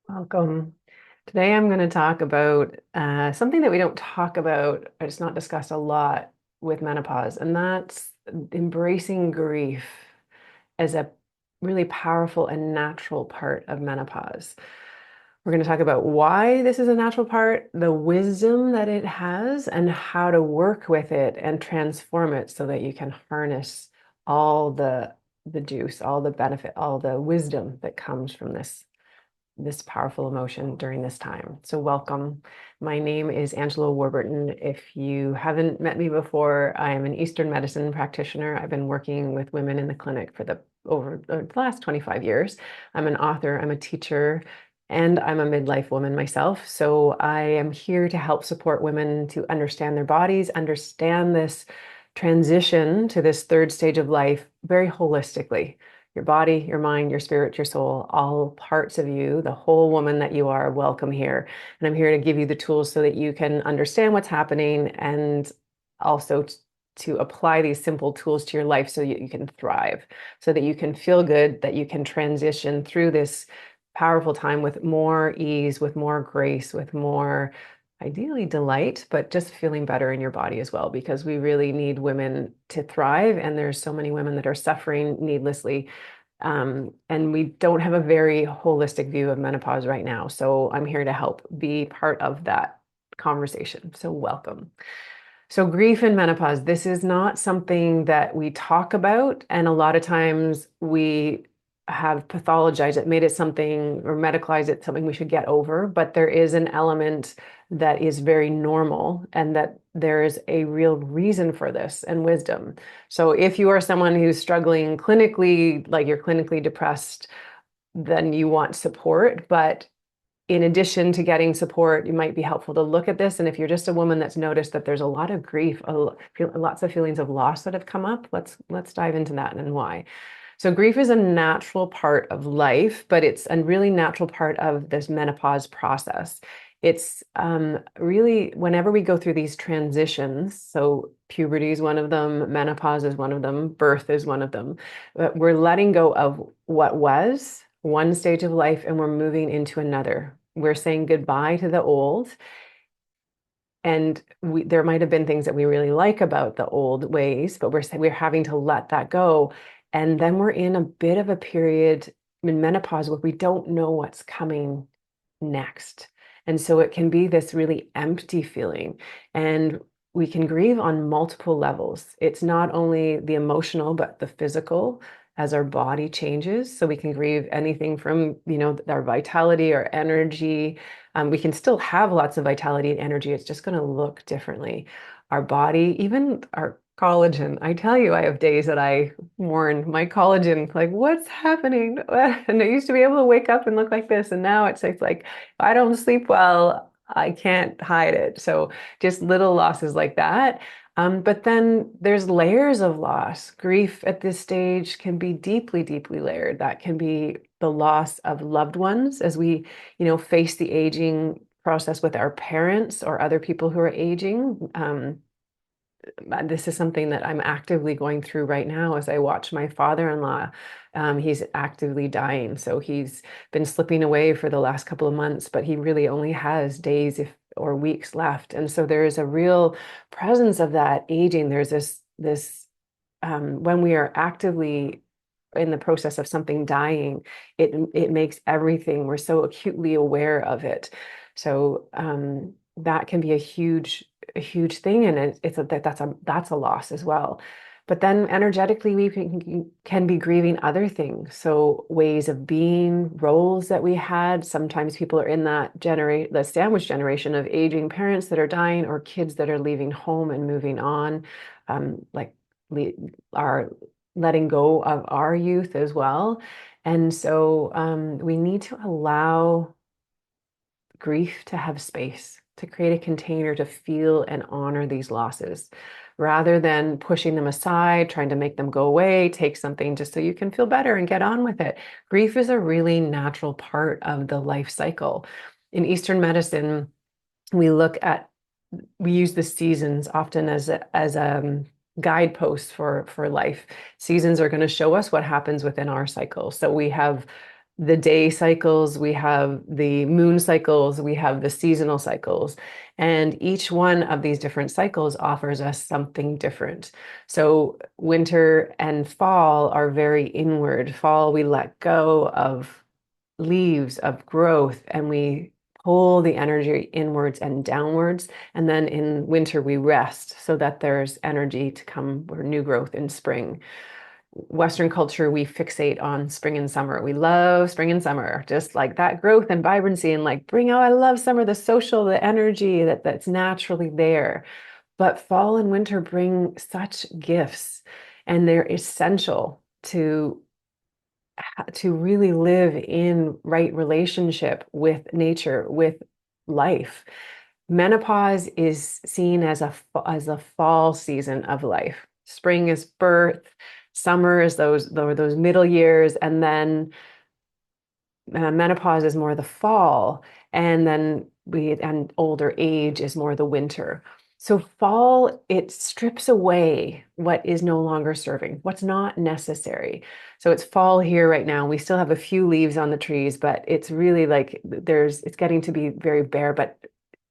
Welcome. Today I'm going to talk about something that we don't talk about, or it's not discussed a lot with menopause, and that's embracing grief as a really powerful and natural part of menopause. We're going to talk about why this is a natural part, the wisdom that it has, and how to work with it and transform it so that you can harness all the juice, all the benefit, all the wisdom that comes from this powerful emotion during this time. So welcome. My name is Angela Warburton. If you haven't met me before, I am an Eastern medicine practitioner. I've been working with women in the clinic for the last 25 years. I'm an author, I'm a teacher, and I'm a midlife woman myself. So I am here to help support women to understand their bodies, understand this transition to this third stage of life very holistically. Your body, your mind, your spirit, your soul, all parts of you, the whole woman that you are, welcome here. And I'm here to give you the tools so that you can understand what's happening and also to apply these simple tools to your life so you can thrive, so that you can feel good, that you can transition through this powerful time with more ease, with more grace, with more ideally delight, but just feeling better in your body as well, because we really need women to thrive. And there's so many women that are suffering needlessly. And we don't have a very holistic view of menopause right now. So I'm here to help be part of that conversation. So welcome. So grief and menopause, this is not something that we talk about. And a lot of times we have pathologized it, made it something or medicalized it, something we should get over. But there is an element that is very normal and that there is a real reason for this and wisdom. So if you are someone who's struggling clinically, like you're clinically depressed, then you want support. But in addition to getting support, it might be helpful to look at this. And if you're just a woman that's noticed that there's a lot of grief, lots of feelings of loss that have come up, let's dive into that and why. So grief is a natural part of life, but it's a really natural part of this menopause process. It's really whenever we go through these transitions, so puberty is one of them, menopause is one of them, birth is one of them, but we're letting go of what was one stage of life and we're moving into another. We're saying goodbye to the old. And there might have been things that we really like about the old ways, but we're having to let that go. And then we're in a bit of a period in menopause where we don't know what's coming next. And so it can be this really empty feeling. And we can grieve on multiple levels. It's not only the emotional, but the physical as our body changes. So we can grieve anything from, our vitality, our energy. We can still have lots of vitality and energy. It's just going to look differently. Our body, even our collagen. I tell you, I have days that I mourn my collagen, like, what's happening? And I used to be able to wake up and look like this. And now it's like, if I don't sleep well, I can't hide it. So just little losses like that. But then there's layers of loss. Grief at this stage can be deeply, deeply layered. That can be the loss of loved ones as we, face the aging process with our parents or other people who are aging. This is something that I'm actively going through right now as I watch my father-in-law. He's actively dying. So he's been slipping away for the last couple of months, but he really only has days or weeks left. And so there is a real presence of that aging. There's this when we are actively in the process of something dying, it makes everything, we're so acutely aware of it. So that can be a huge thing, and that's a loss as well. But then energetically, we can be grieving other things. So ways of being, roles that we had. Sometimes people are in the sandwich generation of aging parents that are dying or kids that are leaving home and moving on, like are letting go of our youth as well. And so we need to allow grief to have space, to create a container to feel and honor these losses rather than pushing them aside, trying to make them go away, take something just so you can feel better and get on with it. Grief is a really natural part of the life cycle. In Eastern medicine, we look at we use the seasons often as a guidepost for life. Seasons are going to show us what happens within our cycle. So we have the day cycles, we have the moon cycles, we have the seasonal cycles. And each one of these different cycles offers us something different. So winter and fall are very inward. Fall, we let go of leaves, of growth, and we pull the energy inwards and downwards. And then in winter, we rest so that there's energy to come or new growth in spring. Western culture, we fixate on spring and summer. We love spring and summer, just like that growth and vibrancy and like bring out, I love summer, the social, the energy that's naturally there. But fall and winter bring such gifts, and they're essential to really live in right relationship with nature, with life. Menopause is seen as a fall season of life. Spring is birth, summer is those middle years, and then menopause is more the fall, and then older age is more the winter. So fall, it strips away what is no longer serving, what's not necessary. So it's fall here right now. We still have a few leaves on the trees, but it's really like it's getting to be very bare, but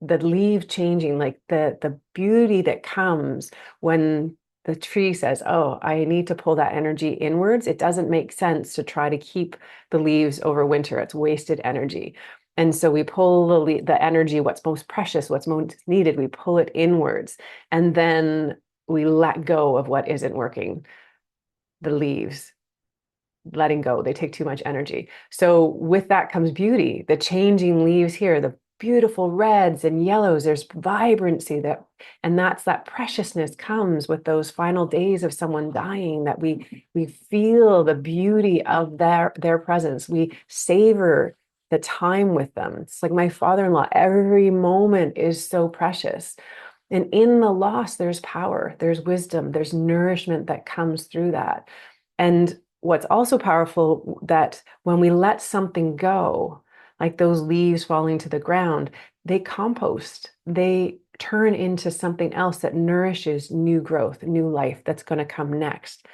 the leaf changing, like the beauty that comes when the tree says, oh, I need to pull that energy inwards. It doesn't make sense to try to keep the leaves over winter. It's wasted energy. And so we pull the energy, what's most precious, what's most needed, we pull it inwards. And then we let go of what isn't working, the leaves, letting go. They take too much energy. So with that comes beauty, the changing leaves here, the beautiful reds and yellows. There's vibrancy and that's that preciousness comes with those final days of someone dying, that we feel the beauty of their presence. We savor the time with them. It's like my father-in-law, every moment is so precious. And in the loss, there's power, there's wisdom, there's nourishment that comes through that. And what's also powerful, that when we let something go, like those leaves falling to the ground, they compost, they turn into something else that nourishes new growth, new life that's going to come next.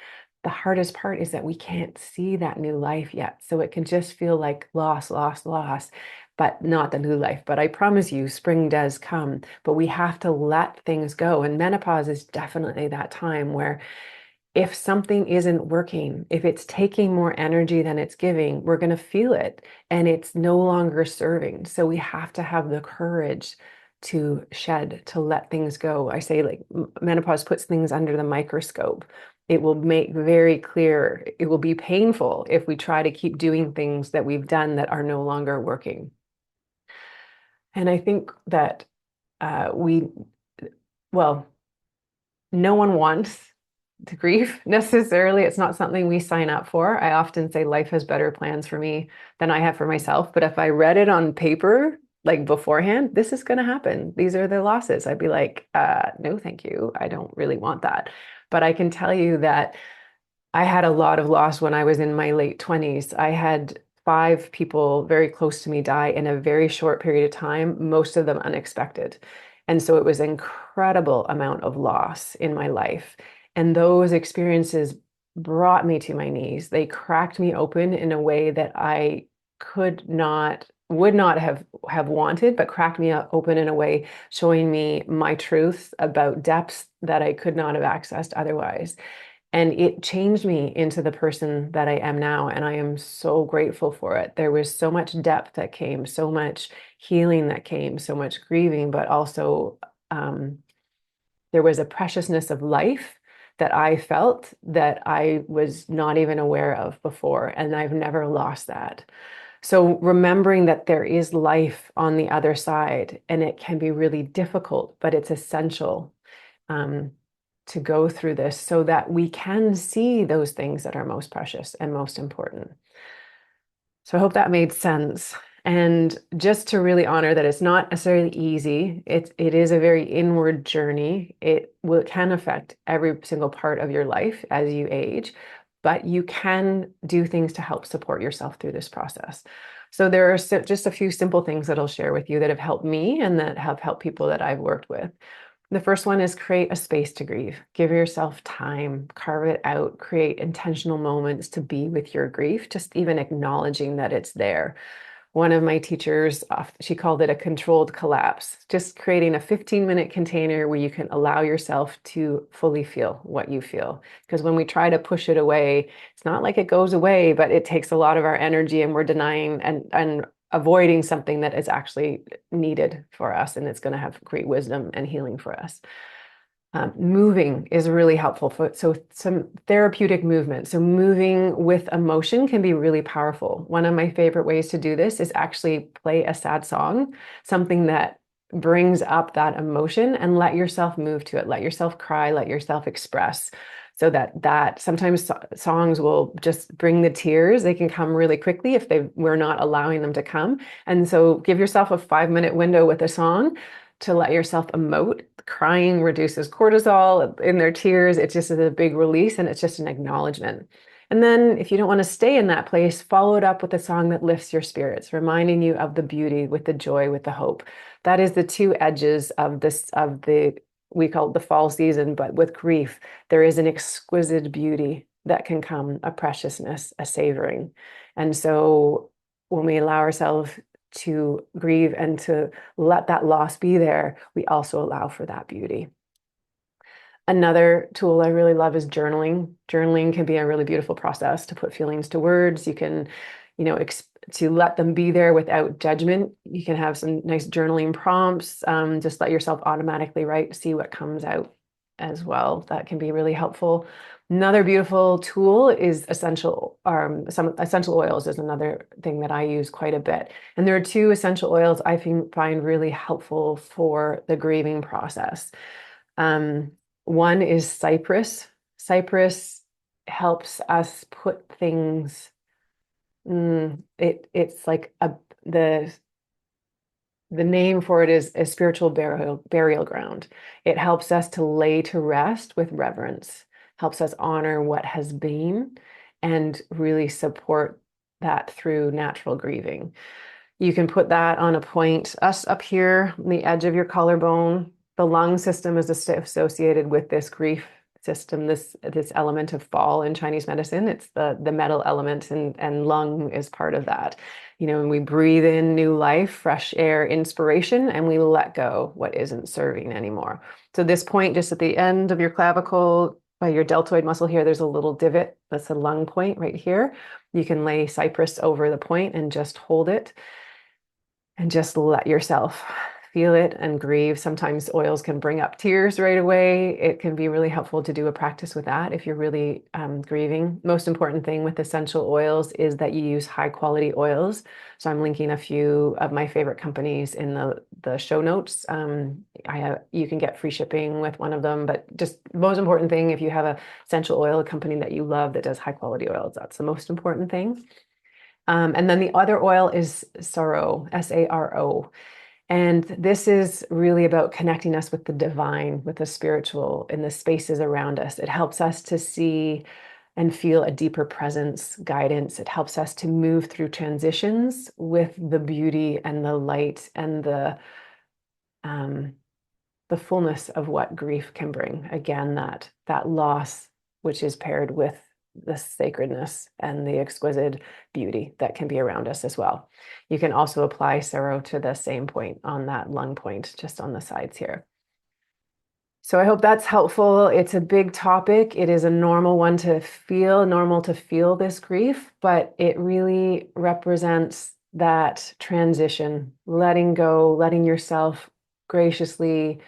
The hardest part is that we can't see that new life yet. So it can just feel like loss, loss, loss, but not the new life. But I promise you, spring does come, but we have to let things go. And menopause is definitely that time where if something isn't working, if it's taking more energy than it's giving, we're going to feel it and it's no longer serving. So we have to have the courage to shed, to let things go. I say, like, menopause puts things under the microscope. It will make very clear, it will be painful if we try to keep doing things that we've done that are no longer working. And I think that well, no one wants to grief necessarily. It's not something we sign up for. I often say life has better plans for me than I have for myself. But if I read it on paper, like beforehand, this is going to happen. These are the losses. I'd be like, no, thank you. I don't really want that. But I can tell you that I had a lot of loss when I was in my late 20s. I had 5 people very close to me die in a very short period of time, most of them unexpected. And so it was an incredible amount of loss in my life. And those experiences brought me to my knees. They cracked me open in a way that I would not have wanted, but cracked me open in a way showing me my truth about depths that I could not have accessed otherwise. And it changed me into the person that I am now. And I am so grateful for it. There was so much depth that came, so much healing that came, so much grieving, but also there was a preciousness of life that I felt that I was not even aware of before. And I've never lost that. So remembering that there is life on the other side, and it can be really difficult, but it's essential. To go through this so that we can see those things that are most precious and most important. So I hope that made sense. And just to really honor that it's not necessarily easy, it is a very inward journey. Can affect every single part of your life as you age, but you can do things to help support yourself through this process. So there are just a few simple things that I'll share with you that have helped me and that have helped people that I've worked with. The first one is create a space to grieve. Give yourself time, carve it out, create intentional moments to be with your grief, just even acknowledging that it's there. One of my teachers, she called it a controlled collapse, just creating a 15-minute container where you can allow yourself to fully feel what you feel. Because when we try to push it away, it's not like it goes away, but it takes a lot of our energy and we're denying and avoiding something that is actually needed for us, and it's going to have great wisdom and healing for us. Moving is really helpful so some therapeutic movement. So moving with emotion can be really powerful. One of my favorite ways to do this is actually play a sad song, something that brings up that emotion, and let yourself move to it. Let yourself cry, let yourself express. So that sometimes songs will just bring the tears. They can come really quickly if we're not allowing them to come. And so give yourself a 5-minute window with a song to let yourself emote. Crying reduces cortisol in their tears. It's just a big release, and it's just an acknowledgement. And then if you don't want to stay in that place, follow it up with a song that lifts your spirits, reminding you of the beauty, with the joy, with the hope. That is the two edges of we call it the fall season, but with grief, there is an exquisite beauty that can come, a preciousness, a savoring. And so when we allow ourselves to grieve and to let that loss be there, we also allow for that beauty. Another tool I really love is journaling. Journaling can be a really beautiful process to put feelings to words. You can, to let them be there without judgment. You can have some nice journaling prompts. Just let yourself automatically write, see what comes out as well. That can be really helpful. Another beautiful tool is some essential oils is another thing that I use quite a bit. And there are two essential oils I find really helpful for the grieving process. One is cypress. Cypress helps us put things, it's like the name for it is a spiritual burial ground. It helps us to lay to rest with reverence, helps us honor what has been, and really support that through natural grieving. You can put that on a point, us up here on the edge of your collarbone. The lung system is associated with this grief system, this element of fall in Chinese medicine. It's the metal element, and lung is part of that. When we breathe in new life, fresh air, inspiration, and we let go what isn't serving anymore. So this point, just at the end of your clavicle, by your deltoid muscle here, there's a little divot. That's a lung point right here. You can lay cypress over the point and just hold it. And just let yourself feel it and grieve. Sometimes oils can bring up tears right away. It can be really helpful to do a practice with that if you're really grieving. Most important thing with essential oils is that you use high quality oils. So I'm linking a few of my favorite companies in the show notes. You can get free shipping with one of them, but just most important thing, if you have a essential oil company that you love that does high quality oils, that's the most important thing. And then the other oil is Saro, Saro. And this is really about connecting us with the divine, with the spiritual in the spaces around us. It helps us to see and feel a deeper presence, guidance. It helps us to move through transitions with the beauty and the light and the fullness of what grief can bring. Again, that loss, which is paired with the sacredness and the exquisite beauty that can be around us as well. You can also apply Saro to the same point on that lung point, just on the sides here. So I hope that's helpful. It's a big topic. It is a normal to feel this grief, but it really represents that transition, letting go, letting yourself graciously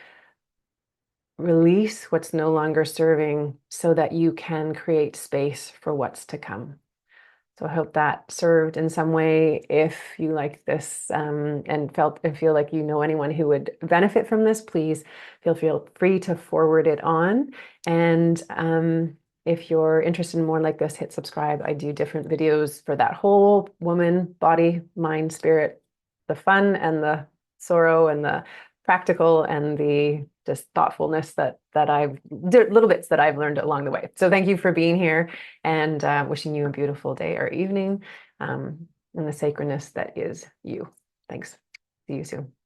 release what's no longer serving so that you can create space for what's to come. So I hope that served in some way. If you like this and feel like you know anyone who would benefit from this, please feel free to forward it on. And if you're interested in more like this, hit subscribe. I do different videos for that whole woman, body, mind, spirit, the fun and the sorrow and the practical and the just thoughtfulness that little bits that I've learned along the way. So thank you for being here, and wishing you a beautiful day or evening, in the sacredness that is you. Thanks. See you soon.